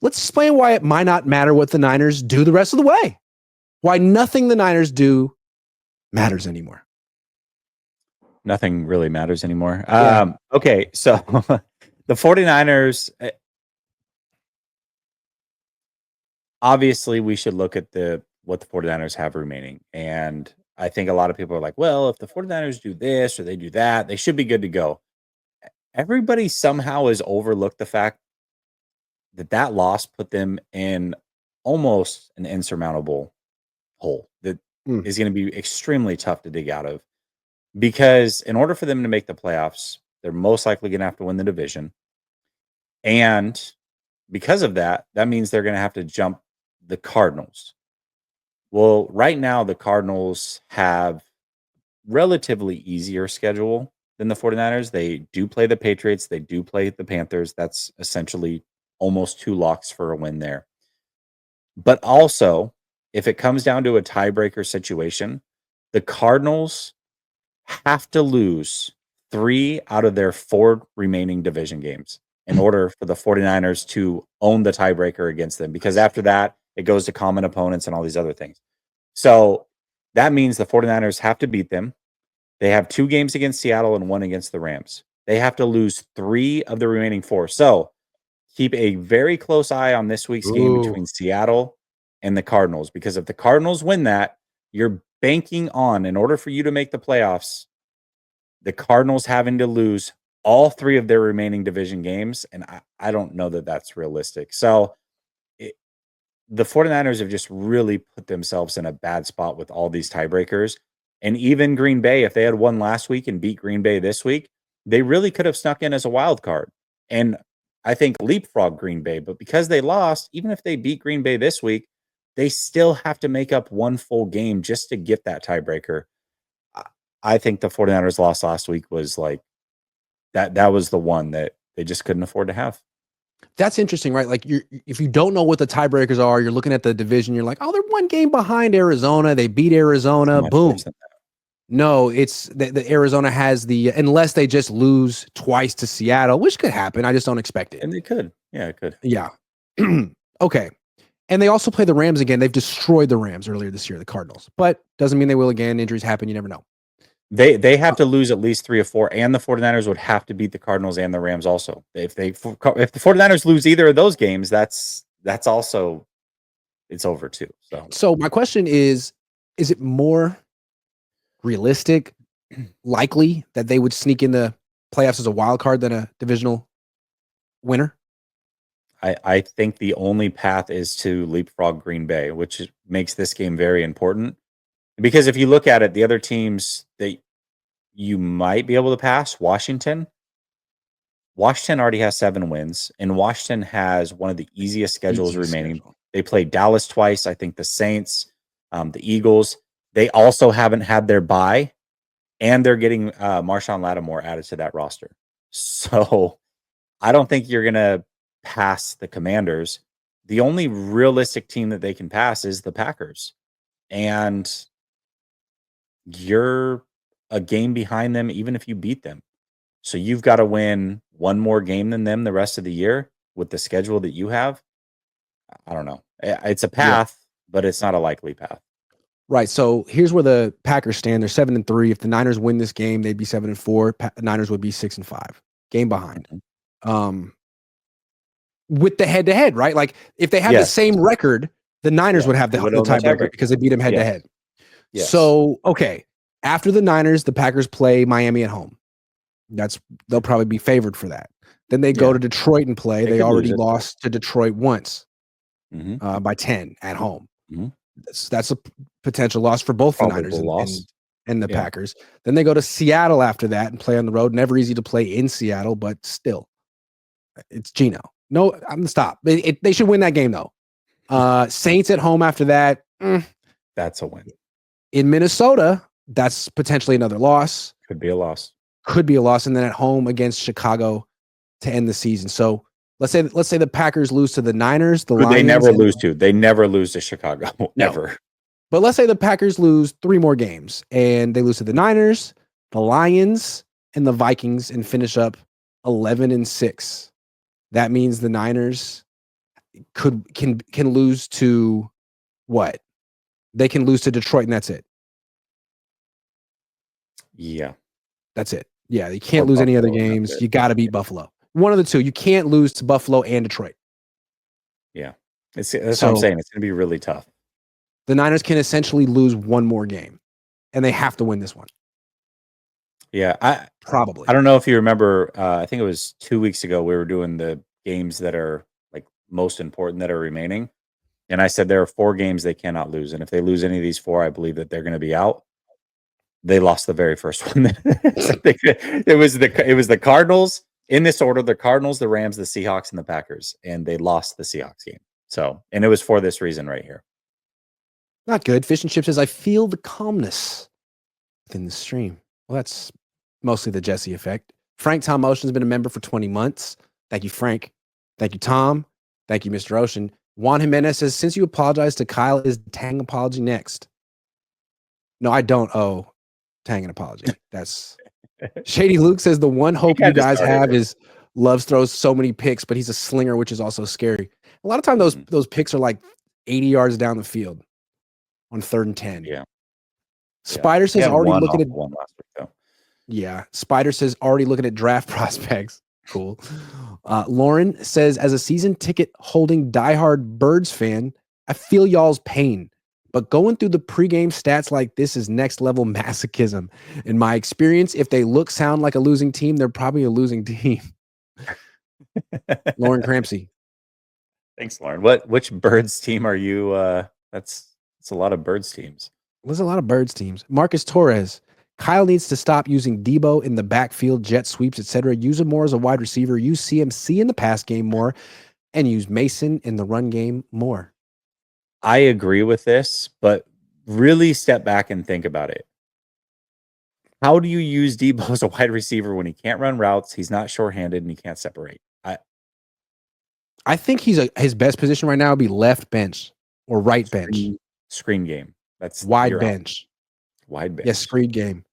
Let's explain why it might not matter what the Niners do the rest of the way. Why nothing the Niners do matters anymore. Nothing really matters anymore. Yeah. Okay, so the 49ers, obviously we should look at what the 49ers have remaining. And I think a lot of people are like, well, if the 49ers do this or they do that, they should be good to go. Everybody somehow has overlooked the fact that loss put them in almost an insurmountable hole that is going to be extremely tough to dig out of. Because in order for them to make the playoffs, they're most likely going to have to win the division. And because of that, that means they're going to have to jump the Cardinals. Well, right now, the Cardinals have relatively easier schedule than the 49ers. They do play the Patriots. They do play the Panthers. That's essentially almost 2 locks for a win there. But also, if it comes down to a tiebreaker situation, the Cardinals have to lose 3 out of their 4 remaining division games in order for the 49ers to own the tiebreaker against them, because after that, it goes to common opponents and all these other things. So that means the 49ers have to beat them. They have 2 games against Seattle and 1 against the Rams. They have to lose 3 of the remaining 4. So keep a very close eye on this week's game between Seattle and the Cardinals, because if the Cardinals win that, you're banking on, in order for you to make the playoffs, the Cardinals having to lose all 3 of their remaining division games. And I don't know that that's realistic. So the 49ers have just really put themselves in a bad spot with all these tiebreakers. And even Green Bay, if they had won last week and beat Green Bay this week, they really could have snuck in as a wild card. And I think leapfrog Green Bay. But because they lost, even if they beat Green Bay this week, they still have to make up 1 full game just to get that tiebreaker. I think the 49ers loss last week was like that was the one that they just couldn't afford to have. That's interesting, right? Like, if you don't know what the tiebreakers are, you're looking at the division, you're like, oh, they're 1 game behind Arizona. They beat Arizona. Boom. No, it's the Arizona has unless they just lose twice to Seattle, which could happen. I just don't expect it. And they could. Yeah, it could. Yeah. Okay. And they also play the Rams again. They've destroyed the Rams earlier this year, the Cardinals, but doesn't mean they will again. Injuries happen. You never know. They have to lose at least 3 or 4, and the 49ers would have to beat the Cardinals and the Rams also. If the 49ers lose either of those games, that's also, it's over too. So my question is it more realistic, likely that they would sneak in the playoffs as a wild card than a divisional winner? I think the only path is to leapfrog Green Bay, which makes this game very important. Because if you look at it, the other teams that you might be able to pass, Washington already has 7 wins, and Washington has one of the easiest schedules remaining. They played Dallas twice, I think the Saints, the Eagles. They also haven't had their bye, and they're getting Marshawn Lattimore added to that roster. So I don't think you're going to pass the Commanders. The only realistic team that they can pass is the Packers. And you're a game behind them, even if you beat them. So you've got to win 1 more game than them the rest of the year with the schedule that you have. I don't know. It's a path, but it's not a likely path. Right. So here's where the Packers stand. They're 7-3. If the Niners win this game, they'd be 7-4. Niners would be 6-5. Game behind. With the head-to-head, right? Like, if they have the same record, the Niners would have the tiebreaker because they beat them head-to-head. Yes. So, okay. After the Niners, the Packers play Miami at home. They'll probably be favored for that. Then they go to Detroit and play. They already lost to Detroit once by 10 at home. That's a potential loss for both the Niners and the Packers. Then they go to Seattle after that and play on the road. Never easy to play in Seattle, but still, it's Geno. No, I'm gonna stop. They should win that game though. Saints at home after that. That's a win. In Minnesota, that's potentially another loss. Could be a loss. And then at home against Chicago to end the season. So let's say the Packers lose to the Niners. They never lose to. They never lose to Chicago. Never. But let's say the Packers lose 3 more games and they lose to the Niners, the Lions, and the Vikings and finish up 11-6. That means the Niners can lose to what? They can lose to Detroit, and that's it. Yeah. That's it. Yeah, you can't lose any other games. You got to beat Buffalo. One of the two. You can't lose to Buffalo and Detroit. Yeah. That's what I'm saying. It's going to be really tough. The Niners can essentially lose one more game, and they have to win this one. Yeah, I don't know if you remember. I think it was 2 weeks ago. We were doing the games that are like most important that are remaining, and I said there are 4 games they cannot lose, and if they lose any of these 4, I believe that they're going to be out. They lost the very first one. It was the Cardinals in this order: the Cardinals, the Rams, the Seahawks, and the Packers, and they lost the Seahawks game. So, and it was for this reason right here. Not good. Fish and Chip says, I feel the calmness within the stream. Well, that's mostly the Jesse effect. Frank Tom Ocean has been a member for 20 months. Thank you, Frank. Thank you, Tom. Thank you, Mr. Ocean. Juan Jimenez says, since you apologized to Kyle, is Tang apology next? No, I don't owe Tang an apology. That's Shady Luke says, the one hope you guys have is Love throws so many picks, but he's a slinger, which is also scary. A lot of times those picks are like 80 yards down the field on 3rd and 10. Yeah. Spider says already looking at one last week, though. Yeah. Spider says already looking at draft prospects. Cool. Lauren says, as a season ticket holding diehard Birds fan, I feel y'all's pain. But going through the pregame stats like this is next level masochism. In my experience, if they sound like a losing team, they're probably a losing team. Lauren Crampsey. Thanks, Lauren. Which Birds team are you? That's a lot of Birds teams. There's a lot of Birds teams. Marcus Torres. Kyle needs to stop using Debo in the backfield, jet sweeps, etc. Use him more as a wide receiver. Use CMC in the pass game more, and use Mason in the run game more. I agree with this, but really step back and think about it. How do you use Debo as a wide receiver when he can't run routes, he's not short-handed, and he can't separate? I think his best position right now would be left bench or right bench. Screen game. That's wide bench. Wide bench. Yes, screen game.